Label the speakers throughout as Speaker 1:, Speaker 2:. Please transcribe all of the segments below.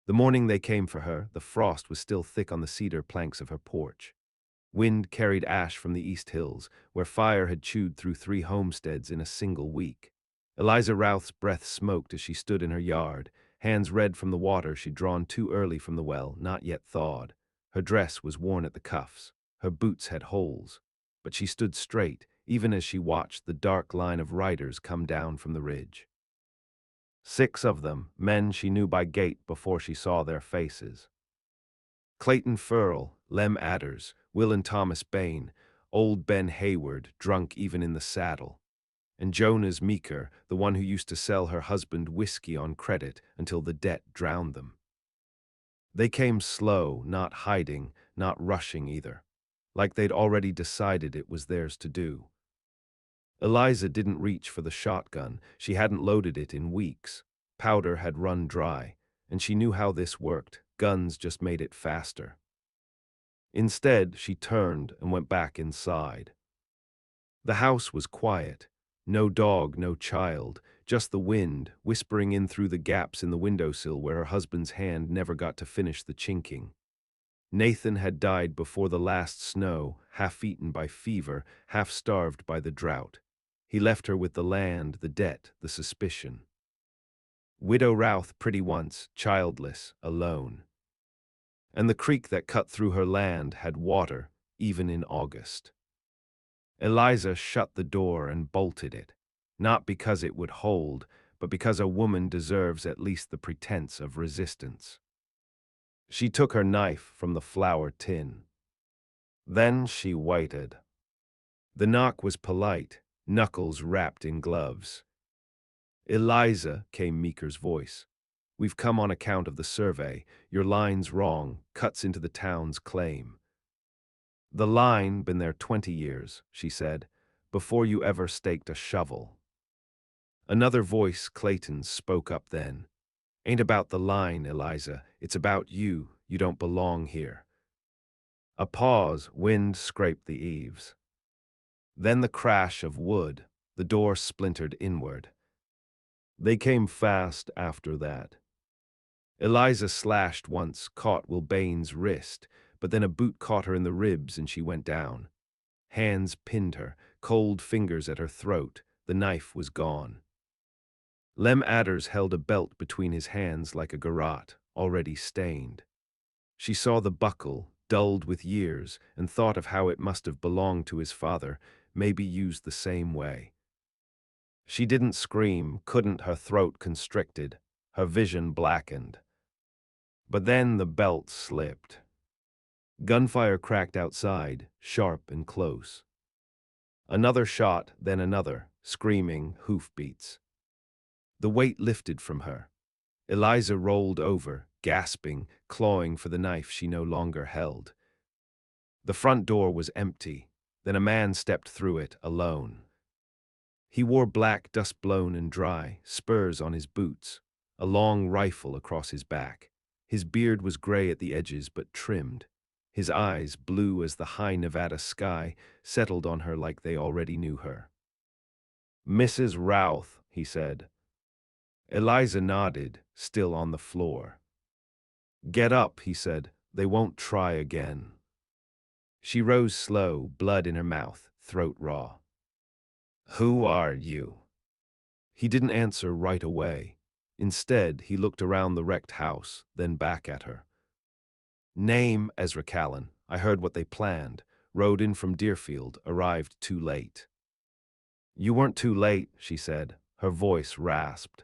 Speaker 1: The morning they came for her, the frost was still thick on the cedar planks of her porch. Wind carried ash from the East Hills, where fire had chewed through 3 homesteads in a single week. Eliza Routh's breath smoked as she stood in her yard, hands red from the water she'd drawn too early from the well, not yet thawed. Her dress was worn at the cuffs. Her boots had holes. But she stood straight, even as she watched the dark line of riders come down from the ridge. 6 of them, men she knew by gait before she saw their faces. Clayton Furl, Lem Adders, Will and Thomas Bain, old Ben Hayward, drunk even in the saddle, and Jonas Meeker, the one who used to sell her husband whiskey on credit until the debt drowned them. They came slow, not hiding, not rushing either, like they'd already decided it was theirs to do. Eliza didn't reach for the shotgun. She hadn't loaded it in weeks. Powder had run dry, and she knew how this worked. Guns just made it faster. Instead, she turned and went back inside. The house was quiet. No dog, no child, just the wind whispering in through the gaps in the windowsill where her husband's hand never got to finish the chinking. Nathan had died before the last snow, half-eaten by fever, half-starved by the drought. He left her with the land, the debt, the suspicion. Widow Routh pretty once, childless, alone. And the creek that cut through her land had water, even in August. Eliza shut the door and bolted it, not because it would hold, but because a woman deserves at least the pretense of resistance. She took her knife from the flour tin. Then she waited. The knock was polite, knuckles wrapped in gloves. "Eliza," came Meeker's voice. "We've come on account of the survey. Your line's wrong, cuts into the town's claim." "The line been there 20 years," she said, "before you ever staked a shovel." Another voice, Clayton's, spoke up then. "Ain't about the line, Eliza. It's about you. You don't belong here." A pause, wind scraped the eaves. Then the crash of wood, the door splintered inward. They came fast after that. Eliza slashed once, caught Will Bain's wrist, but then a boot caught her in the ribs and she went down. Hands pinned her, cold fingers at her throat. The knife was gone. Lem Adders held a belt between his hands like a garrote, already stained. She saw the buckle, dulled with years, and thought of how it must have belonged to his father, maybe used the same way. She didn't scream, couldn't, her throat constricted, her vision blackened. But then the belt slipped. Gunfire cracked outside, sharp and close. Another shot, then another, screaming hoofbeats. The weight lifted from her. Eliza rolled over, gasping, clawing for the knife she no longer held. The front door was empty. Then a man stepped through it, alone. He wore black, dust-blown and dry, spurs on his boots, a long rifle across his back. His beard was gray at the edges but trimmed. His eyes, blue as the high Nevada sky, settled on her like they already knew her. "Mrs. Routh," he said. Eliza nodded, still on the floor. "Get up," he said. "They won't try again." She rose slow, blood in her mouth, throat raw. "Who are you?" He didn't answer right away. Instead, he looked around the wrecked house, then back at her. "Name Ezra Callan. I heard what they planned. Rode in from Deerfield, arrived too late." "You weren't too late," she said. Her voice rasped.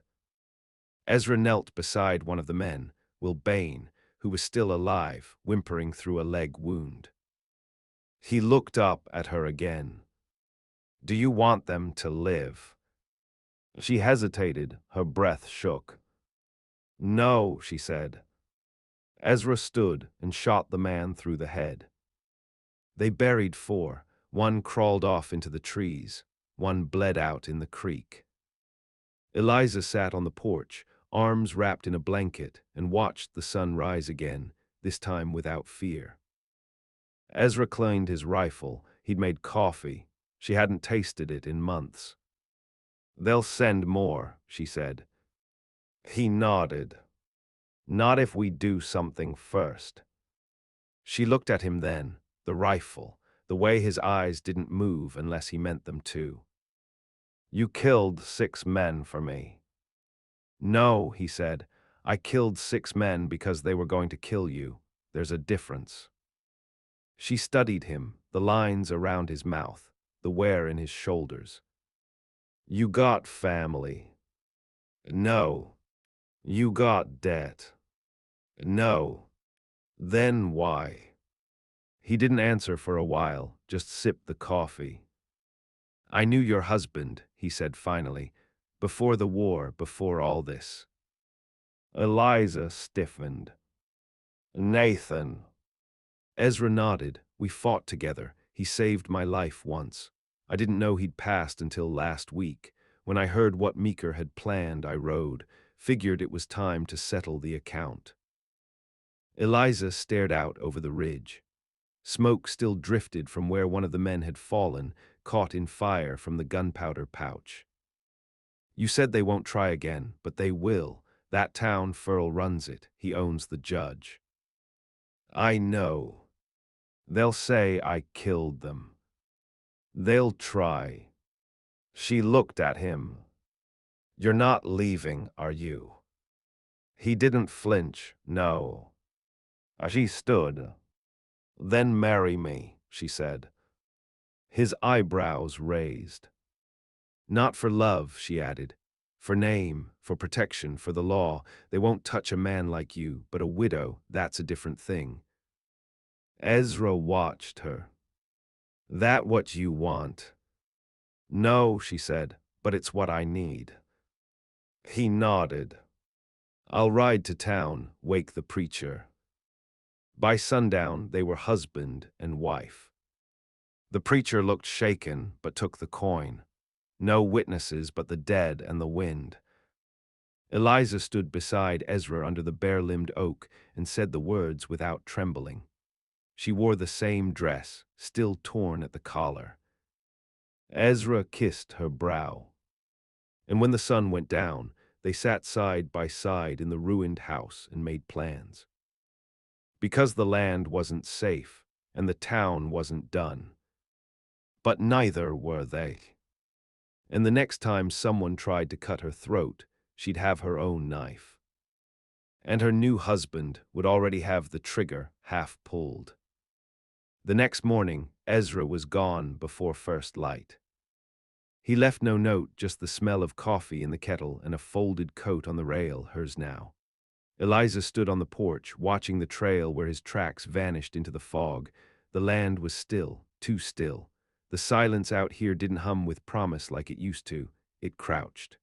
Speaker 1: Ezra knelt beside one of the men, Will Bain, who was still alive, whimpering through a leg wound. He looked up at her again. "Do you want them to live?" She hesitated, her breath shook. "No," she said. Ezra stood and shot the man through the head. They buried 4. One crawled off into the trees. One bled out in the creek. Eliza sat on the porch, arms wrapped in a blanket, and watched the sun rise again, this time without fear. Ezra cleaned his rifle. He'd made coffee. She hadn't tasted it in months. "They'll send more," she said. He nodded. Not if we do something first. She looked at him then, the rifle, the way his eyes didn't move unless he meant them to. You killed 6 men for me. No, he said. I killed 6 men because they were going to kill you. There's a difference. She studied him, the lines around his mouth, the wear in his shoulders. You got family. No. You got debt. No. Then why? He didn't answer for a while, just sipped the coffee. I knew your husband, he said finally, before the war, before all this. Eliza stiffened. Nathan. Ezra nodded. We fought together. He saved my life once. I didn't know he'd passed until last week. When I heard what Meeker had planned, I rode, figured it was time to settle the account. Eliza stared out over the ridge. Smoke still drifted from where one of the men had fallen, caught in fire from the gunpowder pouch. You said they won't try again, but they will. That town, Furl runs it. He owns the judge. I know. They'll say I killed them. They'll try. She looked at him. You're not leaving, are you? He didn't flinch, no. She stood. Then marry me, she said. His eyebrows raised. Not for love, she added. For name, for protection, for the law. They won't touch a man like you, but a widow, that's a different thing. Ezra watched her. That what you want? No, she said, but it's what I need. He nodded. I'll ride to town, wake the preacher. By sundown, they were husband and wife. The preacher looked shaken, but took the coin. No witnesses but the dead and the wind. Eliza stood beside Ezra under the bare-limbed oak and said the words without trembling. She wore the same dress, still torn at the collar. Ezra kissed her brow. And when the sun went down, they sat side by side in the ruined house and made plans. Because the land wasn't safe, and the town wasn't done. But neither were they. And the next time someone tried to cut her throat, she'd have her own knife. And her new husband would already have the trigger half pulled. The next morning, Ezra was gone before first light. He left no note, just the smell of coffee in the kettle and a folded coat on the rail, hers now. Eliza stood on the porch, watching the trail where his tracks vanished into the fog. The land was still, too still. The silence out here didn't hum with promise like it used to. It crouched.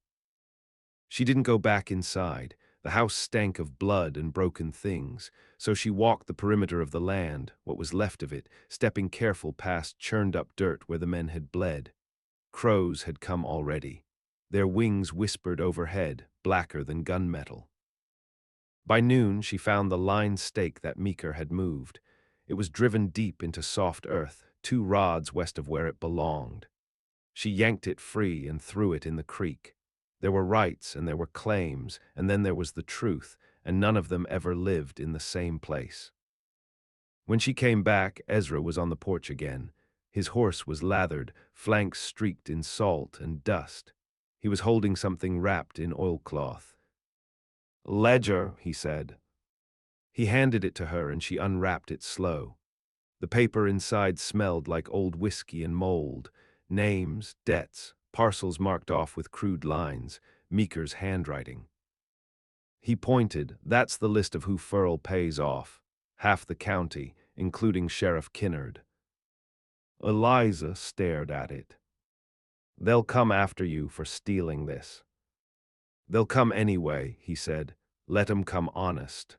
Speaker 1: She didn't go back inside. The house stank of blood and broken things, so she walked the perimeter of the land, what was left of it, stepping careful past churned-up dirt where the men had bled. Crows had come already. Their wings whispered overhead, blacker than gunmetal. By noon, she found the line stake that Meeker had moved. It was driven deep into soft earth, 2 rods west of where it belonged. She yanked it free and threw it in the creek. There were rights and there were claims, and then there was the truth, and none of them ever lived in the same place. When she came back, Ezra was on the porch again. His horse was lathered, flanks streaked in salt and dust. He was holding something wrapped in oilcloth. Ledger, he said. He handed it to her and she unwrapped it slow. The paper inside smelled like old whiskey and mold. Names, debts, parcels marked off with crude lines, Meeker's handwriting. He pointed, that's the list of who Furl pays off. Half the county, including Sheriff Kinnard. Eliza stared at it. They'll come after you for stealing this. They'll come anyway, he said. Let 'em come honest.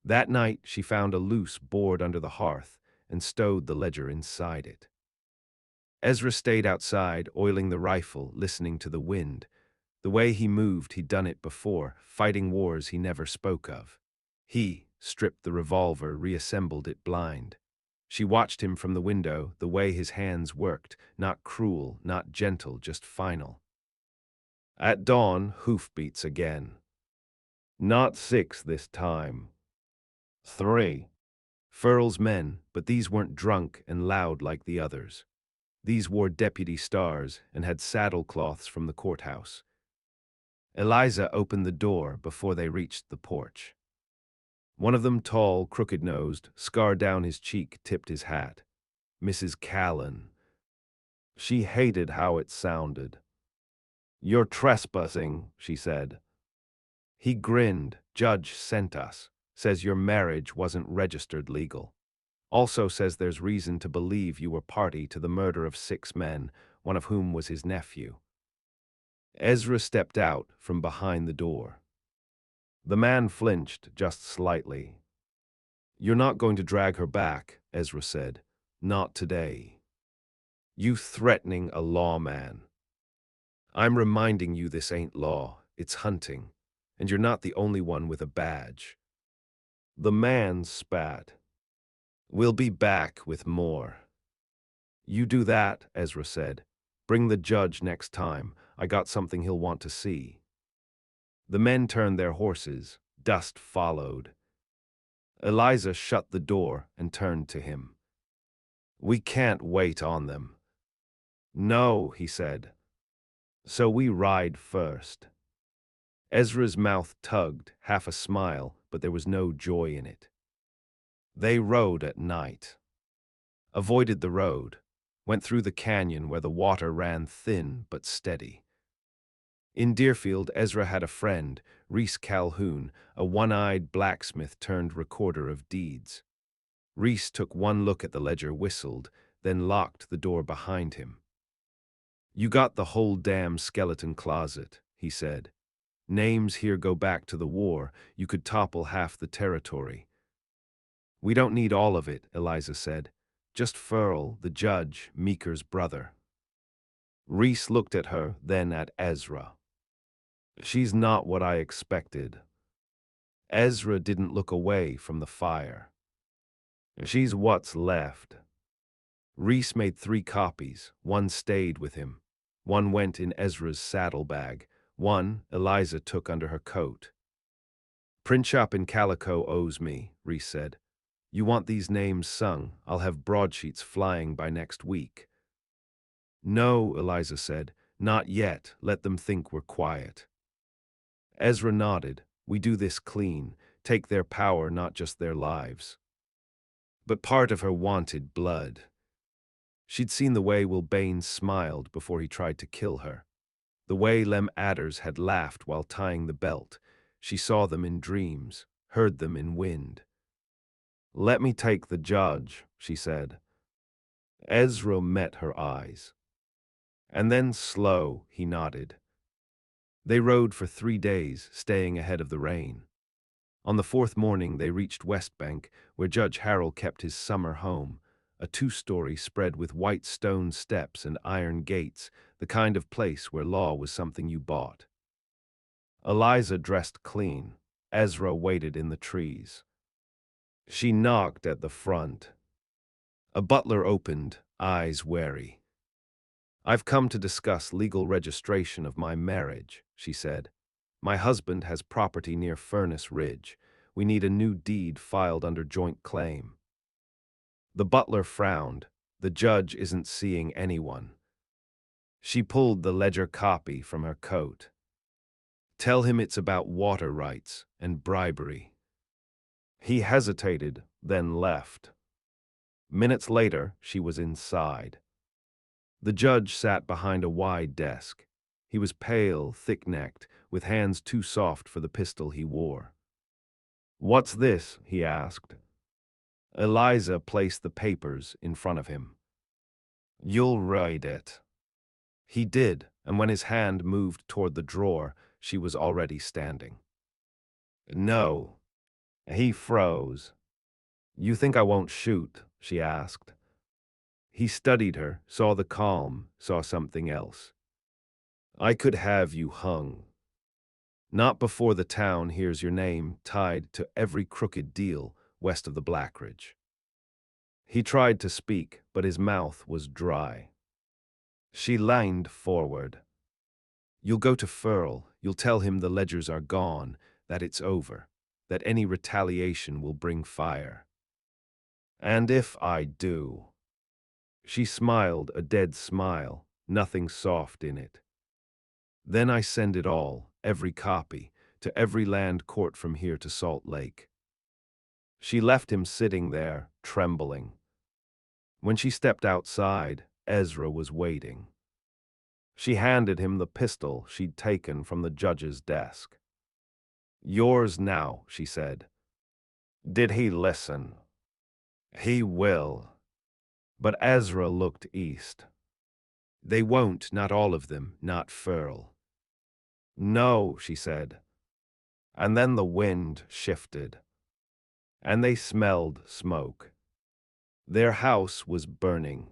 Speaker 1: That night she found a loose board under the hearth and stowed the ledger inside it. Ezra stayed outside, oiling the rifle, listening to the wind. The way he moved, he'd done it before, fighting wars he never spoke of. He stripped the revolver, reassembled it blind. She watched him from the window, the way his hands worked, not cruel, not gentle, just final. At dawn, hoofbeats again. Not 6 this time. 3. Furl's men, but these weren't drunk and loud like the others. These wore deputy stars and had saddlecloths from the courthouse. Eliza opened the door before they reached the porch. One of them, tall, crooked-nosed, scar down his cheek, tipped his hat. Mrs. Callan. She hated how it sounded. "You're trespassing," she said. He grinned. "Judge sent us. Says your marriage wasn't registered legal. Also says there's reason to believe you were party to the murder of 6 men, one of whom was his nephew." Ezra stepped out from behind the door. The man flinched just slightly. "You're not going to drag her back," Ezra said. "Not today. You threatening a lawman. I'm reminding you this ain't law, it's hunting, and you're not the only one with a badge." The man spat. "We'll be back with more." "You do that," Ezra said. "Bring the judge next time. I got something he'll want to see." The men turned their horses. Dust followed. Eliza shut the door and turned to him. "We can't wait on them." "No," he said. "So we ride first." Ezra's mouth tugged, half a smile, but there was no joy in it. They rode at night. Avoided the road. Went through the canyon where the water ran thin but steady. In Deerfield, Ezra had a friend, Reese Calhoun, a one-eyed blacksmith turned recorder of deeds. Reese took one look at the ledger, whistled, then locked the door behind him. "You got the whole damn skeleton closet," he said. "Names here go back to the war. You could topple half the territory." "We don't need all of it," Eliza said. "Just Furl, the judge, Meeker's brother." Reese looked at her, then at Ezra. "She's not what I expected." Ezra didn't look away from the fire. "She's what's left." Reese made 3 copies. One stayed with him. One went in Ezra's saddlebag. One Eliza took under her coat. "Print shop in Calico owes me," Reese said. "You want these names sung? I'll have broadsheets flying by next week." "No," Eliza said. "Not yet. Let them think we're quiet." Ezra nodded. "We do this clean. Take their power, not just their lives." But part of her wanted blood. She'd seen the way Will Baines smiled before he tried to kill her. The way Lem Adders had laughed while tying the belt. She saw them in dreams, heard them in wind. "Let me take the judge," she said. Ezra met her eyes. "And then slow," he nodded. They rode for 3 days, staying ahead of the rain. On the 4th morning they reached West Bank, where Judge Harrell kept his summer home, a 2-story spread with white stone steps and iron gates, the kind of place where law was something you bought. Eliza dressed clean. Ezra waited in the trees. She knocked at the front. A butler opened, eyes wary. "I've come to discuss legal registration of my marriage," she said. "My husband has property near Furnace Ridge. We need a new deed filed under joint claim." The butler frowned. "The judge isn't seeing anyone." She pulled the ledger copy from her coat. "Tell him it's about water rights and bribery." He hesitated, then left. Minutes later, she was inside. The judge sat behind a wide desk. He was pale, thick-necked, with hands too soft for the pistol he wore. "What's this?" he asked. Eliza placed the papers in front of him. "You'll read it." He did, and when his hand moved toward the drawer, she was already standing. "No." He froze. "You think I won't shoot?" she asked. He studied her, saw the calm, saw something else. "I could have you hung. Not before the town hears your name tied to every crooked deal west of the Black Ridge." He tried to speak, but his mouth was dry. She leaned forward. "You'll go to Furl. You'll tell him the ledgers are gone. that it's over, that any retaliation will bring fire. And if I do. She smiled a dead smile, nothing soft in it. Then I send it all, every copy, to every land court from here to Salt Lake. She left him sitting there, trembling. When she stepped outside, Ezra was waiting. She handed him the pistol she'd taken from the judge's desk. Yours now, she said. Did he listen? He will. But Ezra looked east. They won't, not all of them, not Furl. No, she said. And then the wind shifted. And they smelled smoke. Their house was burning.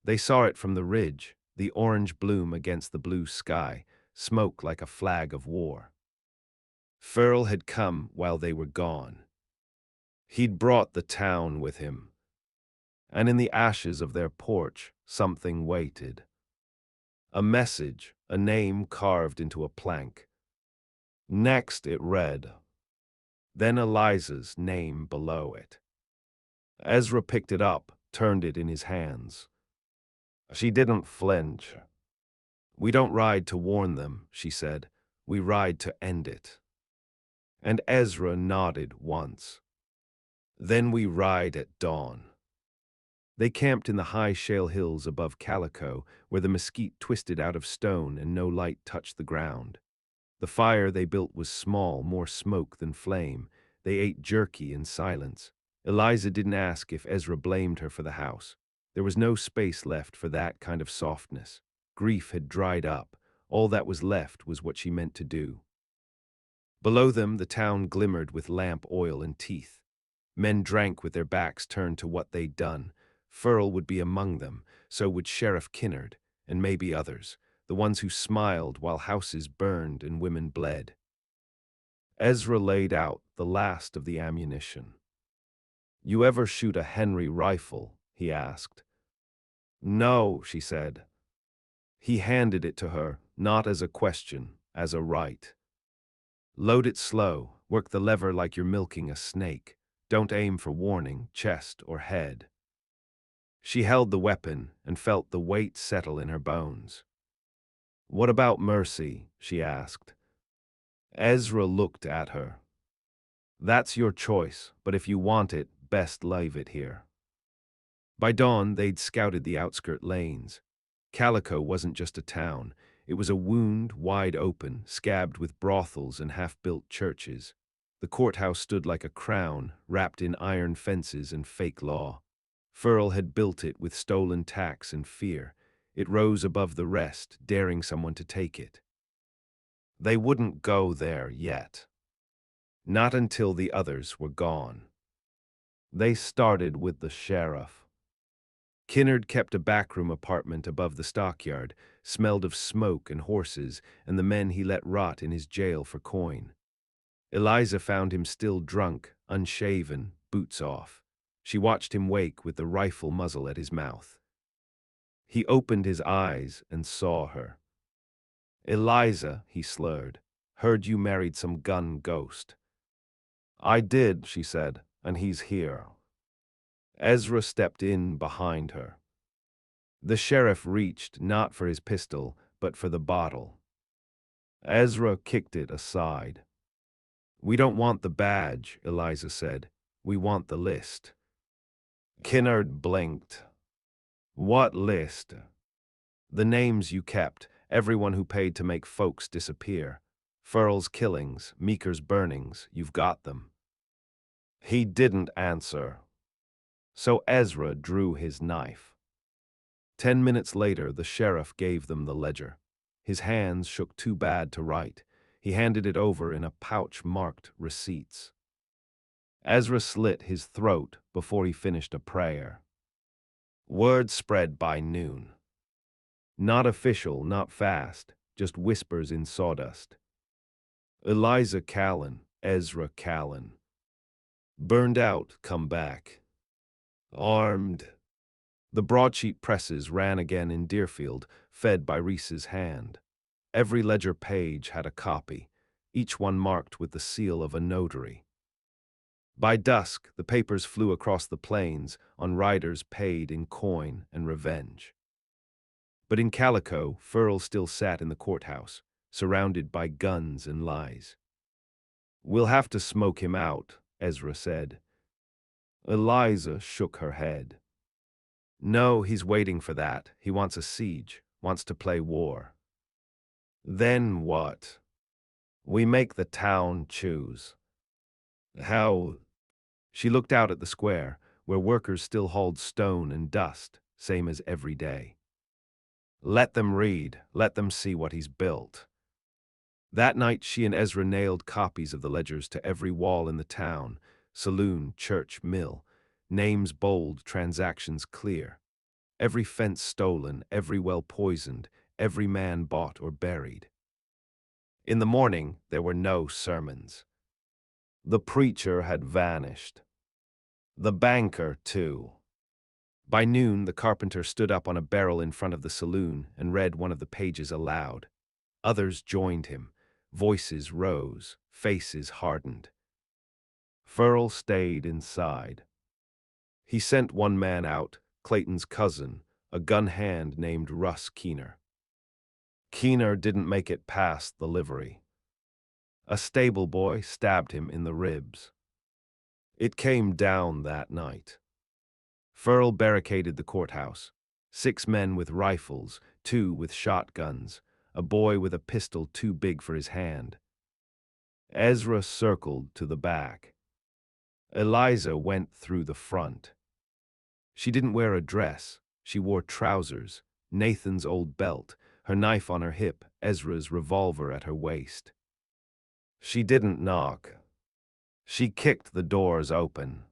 Speaker 1: They saw it from the ridge, the orange bloom against the blue sky, smoke like a flag of war. Furl had come while they were gone. He'd brought the town with him. And in the ashes of their porch, something waited. A message, a name carved into a plank. Next it read. Then Eliza's name below it. Ezra picked it up, turned it in his hands. She didn't flinch. We don't ride to warn them, she said. We ride to end it. And Ezra nodded once. Then we ride at dawn. They camped in the high shale hills above Calico, where the mesquite twisted out of stone and no light touched the ground. The fire they built was small, more smoke than flame. They ate jerky in silence. Eliza didn't ask if Ezra blamed her for the house. There was no space left for that kind of softness. Grief had dried up. All that was left was what she meant to do. Below them, the town glimmered with lamp oil and teeth. Men drank with their backs turned to what they'd done. Furl would be among them, so would Sheriff Kinnard, and maybe others, the ones who smiled while houses burned and women bled. Ezra laid out the last of the ammunition. You ever shoot a Henry rifle? He asked. No, she said. He handed it to her, not as a question, as a right. Load it slow, work the lever like you're milking a snake. Don't aim for warning, chest or head. She held the weapon and felt the weight settle in her bones. What about mercy? She asked. Ezra looked at her. That's your choice, but if you want it, best leave it here. By dawn, they'd scouted the outskirt lanes. Calico wasn't just a town. It was a wound wide open, scabbed with brothels and half-built churches. The courthouse stood like a crown, wrapped in iron fences and fake law. Furl had built it with stolen tax and fear. It rose above the rest, daring someone to take it. They wouldn't go there yet. Not until the others were gone. They started with the sheriff. Kinnard kept a backroom apartment above the stockyard, smelled of smoke and horses and the men he let rot in his jail for coin. Eliza found him still drunk, unshaven, boots off. She watched him wake with the rifle muzzle at his mouth. He opened his eyes and saw her. Eliza, he slurred, heard you married some gun ghost. I did, she said, and he's here. Ezra stepped in behind her. The sheriff reached not for his pistol, but for the bottle. Ezra kicked it aside. We don't want the badge, Eliza said. We want the list. Kinnard blinked. What list? The names you kept, everyone who paid to make folks disappear. Furl's killings, Meeker's burnings, you've got them. He didn't answer. So Ezra drew his knife. 10 minutes later, the sheriff gave them the ledger. His hands shook too bad to write. He handed it over in a pouch marked receipts. Ezra slit his throat before he finished a prayer. Word spread by noon. Not official, not fast, just whispers in sawdust. Eliza Callan, Ezra Callan. Burned out, come back. Armed. The broadsheet presses ran again in Deerfield, fed by Reese's hand. Every ledger page had a copy. each one marked with the seal of a notary. By dusk, the papers flew across the plains on riders paid in coin and revenge. But in Calico, Furl still sat in the courthouse, surrounded by guns and lies. "We'll have to smoke him out," Ezra said. Eliza shook her head. "No, he's waiting for that. He wants a siege, wants to play war." "Then what?" "We make the town choose." "How?" She looked out at the square, where workers still hauled stone and dust, same as every day. "Let them read, let them see what he's built." That night she and Ezra nailed copies of the ledgers to every wall in the town, saloon, church, mill, names bold, transactions clear. Every fence stolen, every well poisoned, every man bought or buried. In the morning, there were no sermons. The preacher had vanished. The banker, too. By noon, the carpenter stood up on a barrel in front of the saloon and read one of the pages aloud. Others joined him. Voices rose, faces hardened. Furl stayed inside. He sent one man out, Clayton's cousin, a gun hand named Russ Keener. Keener didn't make it past the livery. A stable boy stabbed him in the ribs. It came down that night. Furl barricaded the courthouse. 6 men with rifles, 2 with shotguns, a boy with a pistol too big for his hand. Ezra circled to the back. Eliza went through the front. She didn't wear a dress. She wore trousers, Nathan's old belt, her knife on her hip, Ezra's revolver at her waist. She didn't knock. She kicked the doors open.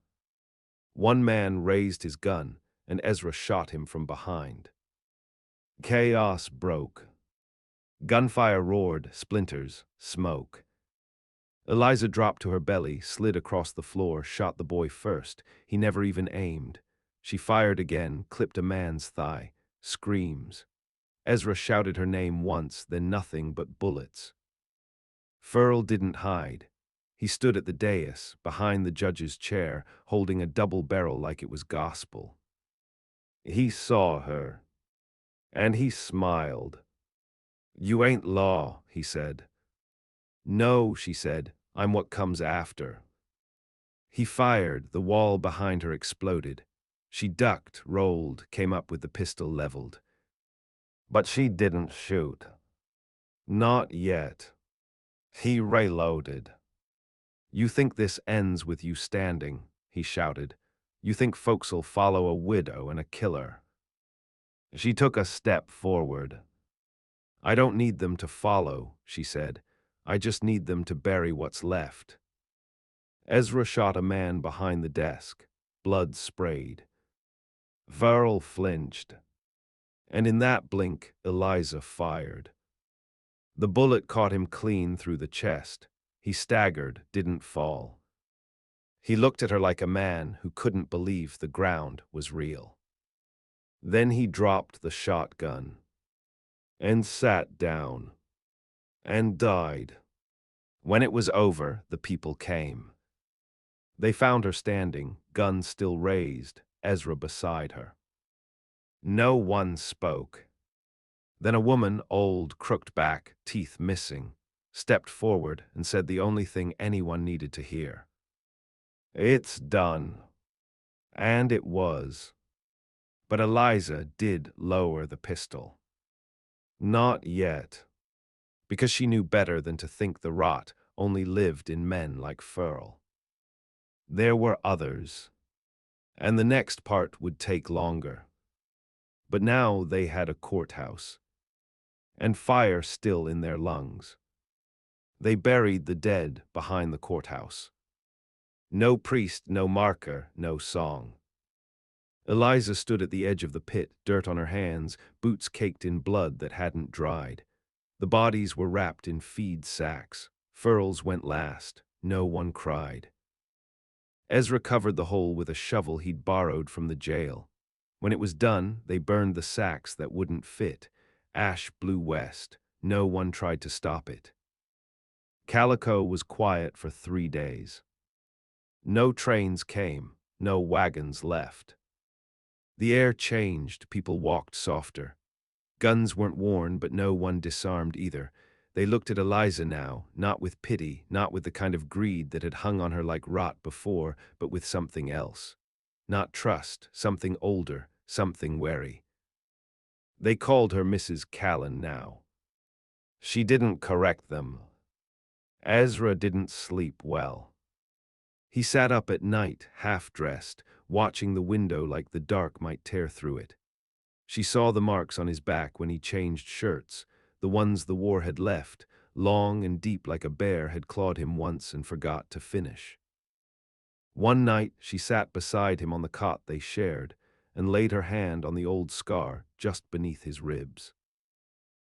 Speaker 1: One man raised his gun, and Ezra shot him from behind. Chaos broke. Gunfire roared, splinters, smoke. Eliza dropped to her belly, slid across the floor, shot the boy first. He never even aimed. She fired again, clipped a man's thigh. Screams. Ezra shouted her name once, then nothing but bullets. Furl didn't hide. He stood at the dais, behind the judge's chair, holding a double barrel like it was gospel. He saw her, and he smiled. "You ain't law," he said. "No," she said, "I'm what comes after." He fired, the wall behind her exploded. She ducked, rolled, came up with the pistol leveled. But she didn't shoot. Not yet. He reloaded. "You think this ends with you standing," he shouted. "You think folks'll follow a widow and a killer." She took a step forward. "I don't need them to follow," she said. "I just need them to bury what's left." Ezra shot a man behind the desk. Blood sprayed. Varl flinched. And in that blink, Eliza fired. The bullet caught him clean through the chest. He staggered, didn't fall. He looked at her like a man who couldn't believe the ground was real. Then he dropped the shotgun and sat down and died. When it was over, the people came. They found her standing, gun still raised, Ezra beside her. No one spoke. Then a woman, old, crooked back, teeth missing, stepped forward and said the only thing anyone needed to hear. "It's done." And it was. But Eliza did lower the pistol. Not yet. Because she knew better than to think the rot only lived in men like Furl. There were others. And the next part would take longer. But now they had a courthouse. And fire still in their lungs. They buried the dead behind the courthouse. No priest, no marker, no song. Eliza stood at the edge of the pit, dirt on her hands, boots caked in blood that hadn't dried. The bodies were wrapped in feed sacks. Furls went last. No one cried. Ezra covered the hole with a shovel he'd borrowed from the jail. When it was done, they burned the sacks that wouldn't fit. Ash blew west. No one tried to stop it. Calico was quiet for 3 days. No trains came, no wagons left. The air changed, people walked softer. Guns weren't worn, but no one disarmed either. They looked at Eliza now, not with pity, not with the kind of greed that had hung on her like rot before, but with something else. Not trust, something older, something wary. They called her Mrs. Callan now. She didn't correct them. Ezra didn't sleep well. He sat up at night, half-dressed, watching the window like the dark might tear through it. She saw the marks on his back when he changed shirts, the ones the war had left, long and deep like a bear had clawed him once and forgot to finish. One night she sat beside him on the cot they shared and laid her hand on the old scar just beneath his ribs.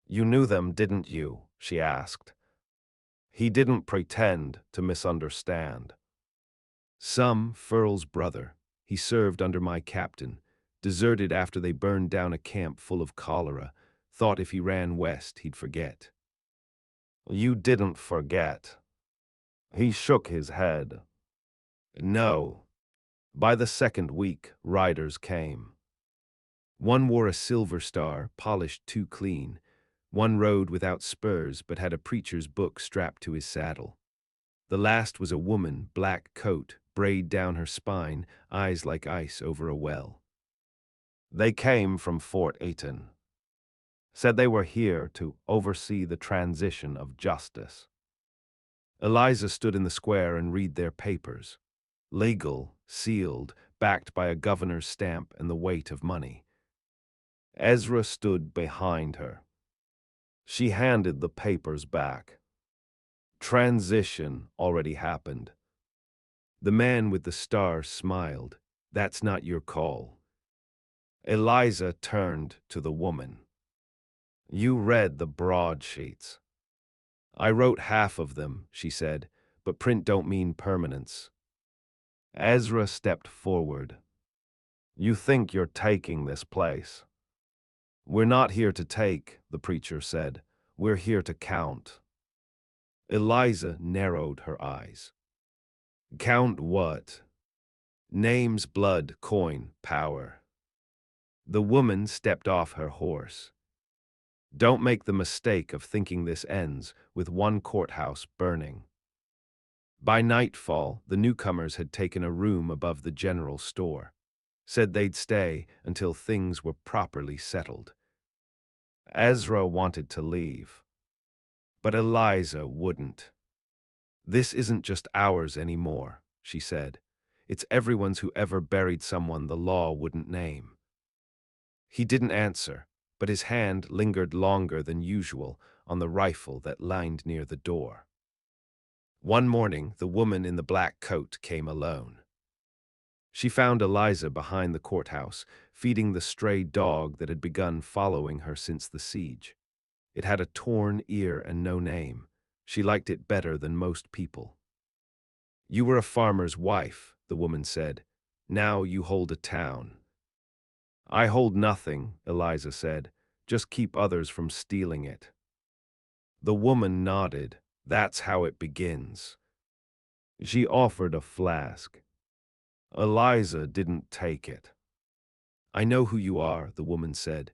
Speaker 1: "You knew them, didn't you?" she asked. He didn't pretend to misunderstand. "Some, Furl's brother. He served under my captain. Deserted after they burned down a camp full of cholera. Thought if he ran west, he'd forget." "You didn't forget." He shook his head. "No." By the second week, riders came. One wore a silver star, polished too clean. One rode without spurs, but had a preacher's book strapped to his saddle. The last was a woman, black coat, braid down her spine, eyes like ice over a well. They came from Fort Ayton. Said they were here to oversee the transition of justice. Eliza stood in the square and read their papers. Legal, sealed, backed by a governor's stamp and the weight of money. Ezra stood behind her. She handed the papers back. Transition already happened. The man with the star smiled. "That's not your call." Eliza turned to the woman. "You read the broadsheets." "I wrote half of them," she said, "but print don't mean permanence." Ezra stepped forward. "You think you're taking this place." "We're not here to take," the preacher said. "We're here to count." Eliza narrowed her eyes. "Count what?" "Names, blood, coin, power." The woman stepped off her horse. "Don't make the mistake of thinking this ends with one courthouse burning." By nightfall, the newcomers had taken a room above the general store. Said they'd stay until things were properly settled. Ezra wanted to leave, but Eliza wouldn't. "This isn't just ours anymore," she said. "It's everyone's who ever buried someone the law wouldn't name." He didn't answer, but his hand lingered longer than usual on the rifle that lined near the door. One morning, the woman in the black coat came alone. She found Eliza behind the courthouse, feeding the stray dog that had begun following her since the siege. It had a torn ear and no name. She liked it better than most people. "You were a farmer's wife," the woman said. "Now you hold a town." "I hold nothing," Eliza said. "Just keep others from stealing it." The woman nodded. "That's how it begins." She offered a flask. Eliza didn't take it. "I know who you are," the woman said.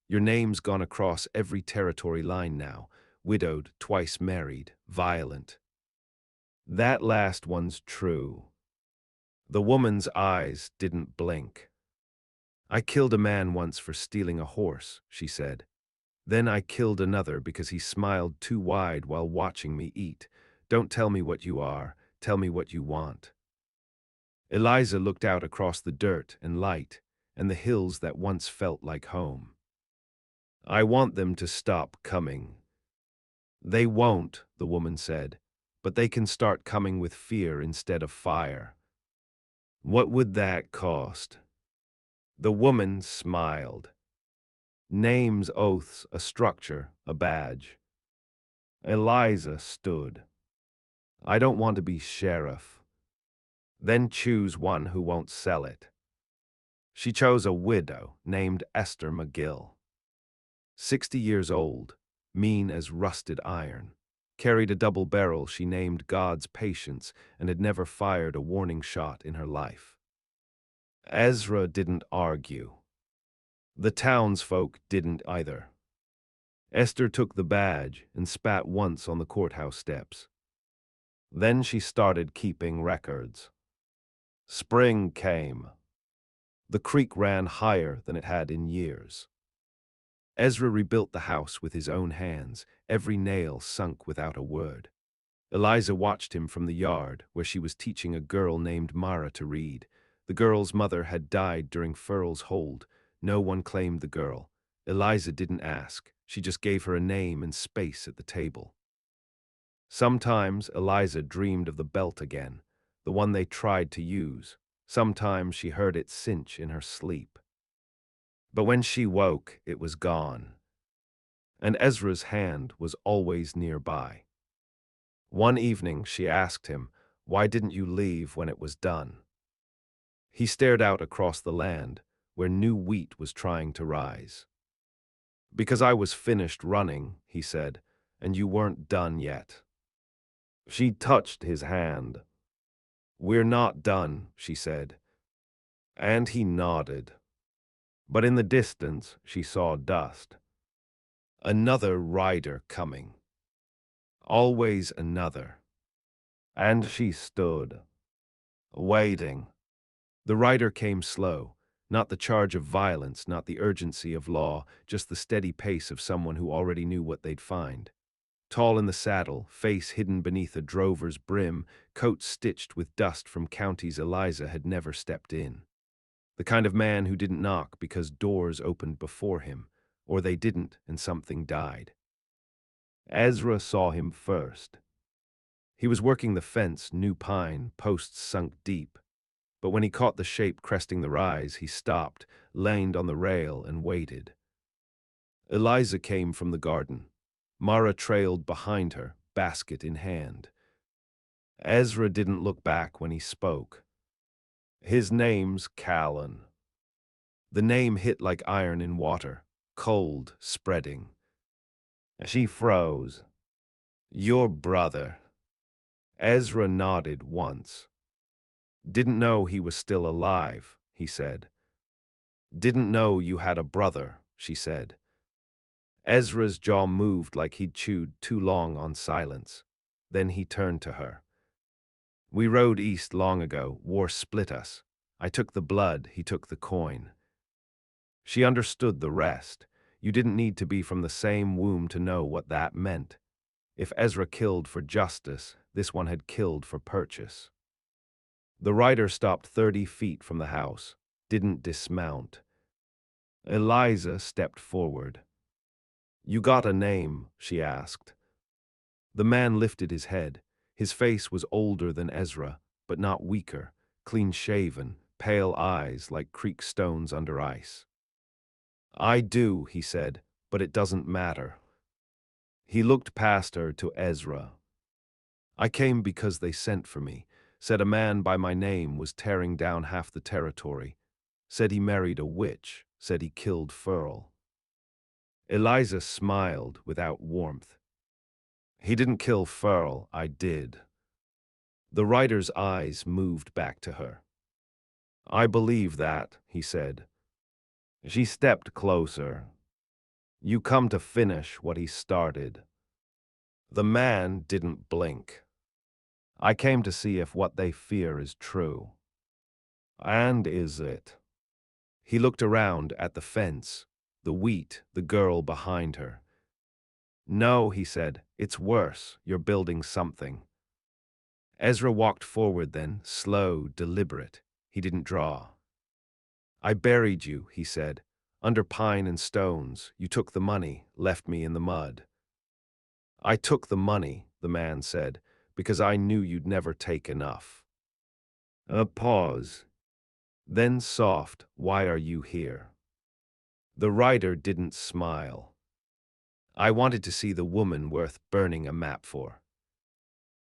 Speaker 1: "Your name's gone across every territory line now. Widowed, twice married, violent." "That last one's true." The woman's eyes didn't blink. "I killed a man once for stealing a horse," she said. "Then I killed another because he smiled too wide while watching me eat. Don't tell me what you are, tell me what you want." Eliza looked out across the dirt and light and the hills that once felt like home. "I want them to stop coming." "They won't," the woman said, "but they can start coming with fear instead of fire." "What would that cost?" The woman smiled. "Names, oaths, a structure, a badge." Eliza stood. "I don't want to be sheriff." "Then choose one who won't sell it." She chose a widow named Esther McGill. 60 years old, mean as rusted iron, carried a double barrel she named God's Patience and had never fired a warning shot in her life. Ezra didn't argue. The townsfolk didn't either. Esther took the badge and spat once on the courthouse steps. Then she started keeping records. Spring came. The creek ran higher than it had in years. Ezra rebuilt the house with his own hands, every nail sunk without a word. Eliza watched him from the yard, where she was teaching a girl named Mara to read. The girl's mother had died during Furl's hold. No one claimed the girl. Eliza didn't ask. She just gave her a name and space at the table. Sometimes Eliza dreamed of the belt again, the one they tried to use. Sometimes she heard it cinch in her sleep. But when she woke, it was gone. And Ezra's hand was always nearby. One evening she asked him, "Why didn't you leave when it was done?" He stared out across the land, where new wheat was trying to rise. "Because I was finished running," he said, "and you weren't done yet." She touched his hand. "We're not done," she said. And he nodded. But in the distance she saw dust. Another rider coming. Always another. And she stood, waiting. The rider came slow, not the charge of violence, not the urgency of law, just the steady pace of someone who already knew what they'd find. Tall in the saddle, face hidden beneath a drover's brim, coat stitched with dust from counties Eliza had never stepped in. The kind of man who didn't knock because doors opened before him, or they didn't and something died. Ezra saw him first. He was working the fence, new pine, posts sunk deep. But when he caught the shape cresting the rise, he stopped, leaned on the rail, and waited. Eliza came from the garden. Mara trailed behind her, basket in hand. Ezra didn't look back when he spoke. "His name's Callan." The name hit like iron in water, cold, spreading. She froze. "Your brother." Ezra nodded once. "Didn't know he was still alive," he said. "Didn't know you had a brother," she said. Ezra's jaw moved like he'd chewed too long on silence. Then he turned to her. "We rode east long ago. War split us. I took the blood, he took the coin." She understood the rest. You didn't need to be from the same womb to know what that meant. If Ezra killed for justice, this one had killed for purchase. The rider stopped 30 feet from the house, didn't dismount. Eliza stepped forward. "You got a name?" she asked. The man lifted his head. His face was older than Ezra, but not weaker, clean-shaven, pale eyes like creek stones under ice. "I do," he said, "but it doesn't matter." He looked past her to Ezra. "I came because they sent for me. Said a man by my name was tearing down half the territory. Said he married a witch. Said he killed Furl." Eliza smiled without warmth. "He didn't kill Furl, I did." The rider's eyes moved back to her. "I believe that," he said. She stepped closer. "You come to finish what he started." The man didn't blink. "I came to see if what they fear is true." "And is it?" He looked around at the fence, the wheat, the girl behind her. "No," he said, "it's worse. You're building something." Ezra walked forward then, slow, deliberate. He didn't draw. "I buried you," he said, "under pine and stones. You took the money, left me in the mud." "I took the money," the man said, "because I knew you'd never take enough." A pause. Then soft, "Why are you here?" The rider didn't smile. "I wanted to see the woman worth burning a map for."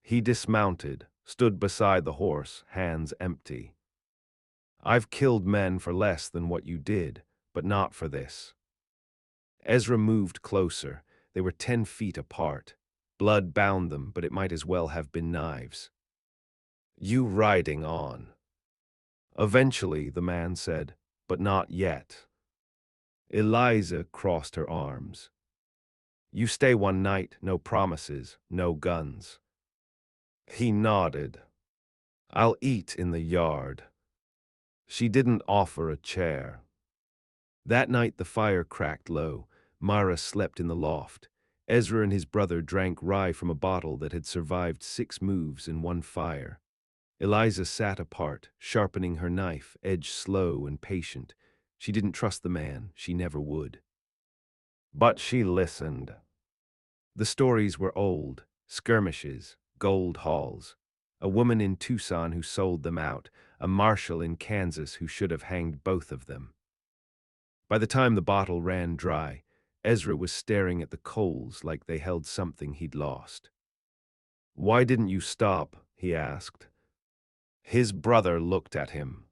Speaker 1: He dismounted, stood beside the horse, hands empty. "I've killed men for less than what you did, but not for this." Ezra moved closer. They were 10 feet apart. Blood bound them, but it might as well have been knives. "You riding on?" "Eventually," the man said, "but not yet." Eliza crossed her arms. "You stay one night, no promises, no guns." He nodded. "I'll eat in the yard." She didn't offer a chair. That night the fire cracked low. Mara slept in the loft. Ezra and his brother drank rye from a bottle that had survived 6 moves in one fire. Eliza sat apart, sharpening her knife, edge slow and patient. She didn't trust the man, she never would. But she listened. The stories were old, skirmishes, gold hauls. A woman in Tucson who sold them out, a marshal in Kansas who should have hanged both of them. By the time the bottle ran dry, Ezra was staring at the coals like they held something he'd lost. "Why didn't you stop?" he asked. His brother looked at him.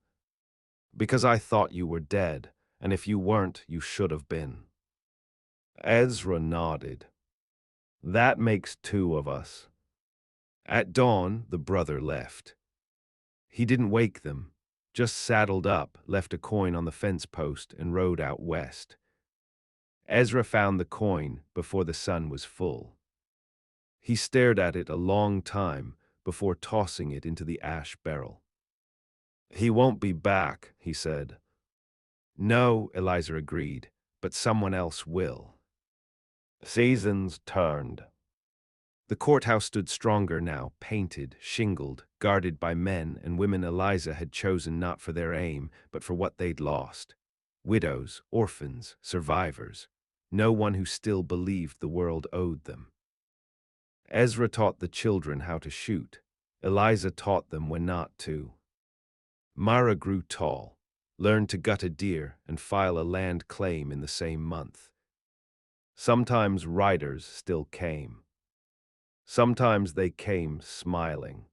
Speaker 1: "Because I thought you were dead, and if you weren't, you should have been." Ezra nodded. "That makes 2 of us." At dawn, the brother left. He didn't wake them, just saddled up, left a coin on the fence post, and rode out west. Ezra found the coin before the sun was full. He stared at it a long time before tossing it into the ash barrel. "He won't be back," he said. "No," Eliza agreed, "but someone else will." Seasons turned. The courthouse stood stronger now, painted, shingled, guarded by men and women Eliza had chosen not for their aim, but for what they'd lost. Widows, orphans, survivors. No one who still believed the world owed them. Ezra taught the children how to shoot. Eliza taught them when not to. Mara grew tall, learned to gut a deer and file a land claim in the same month. Sometimes riders still came. Sometimes they came smiling.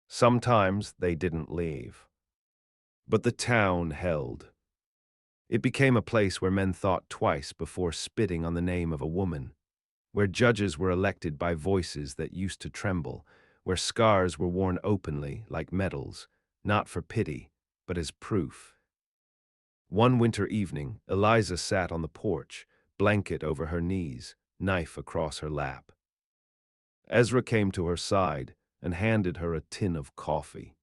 Speaker 1: Sometimes they didn't leave. But the town held. It became a place where men thought twice before spitting on the name of a woman, where judges were elected by voices that used to tremble, where scars were worn openly like medals, not for pity, but as proof. One winter evening, Eliza sat on the porch, blanket over her knees, knife across her lap. Ezra came to her side and handed her a tin of coffee.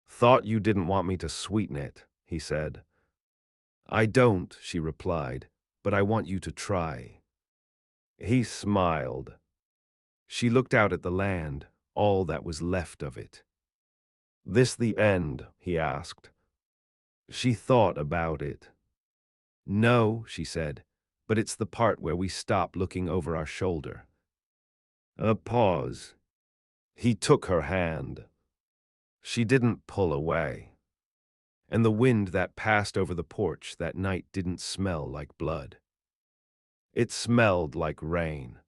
Speaker 1: "Thought you didn't want me to sweeten it," he said. "I don't," she replied, "but I want you to try." He smiled. She looked out at the land, all that was left of it. "This the end?" he asked. She thought about it. "No," she said, "but it's the part where we stop looking over our shoulder." A pause. He took her hand. She didn't pull away. And the wind that passed over the porch that night didn't smell like blood. It smelled like rain.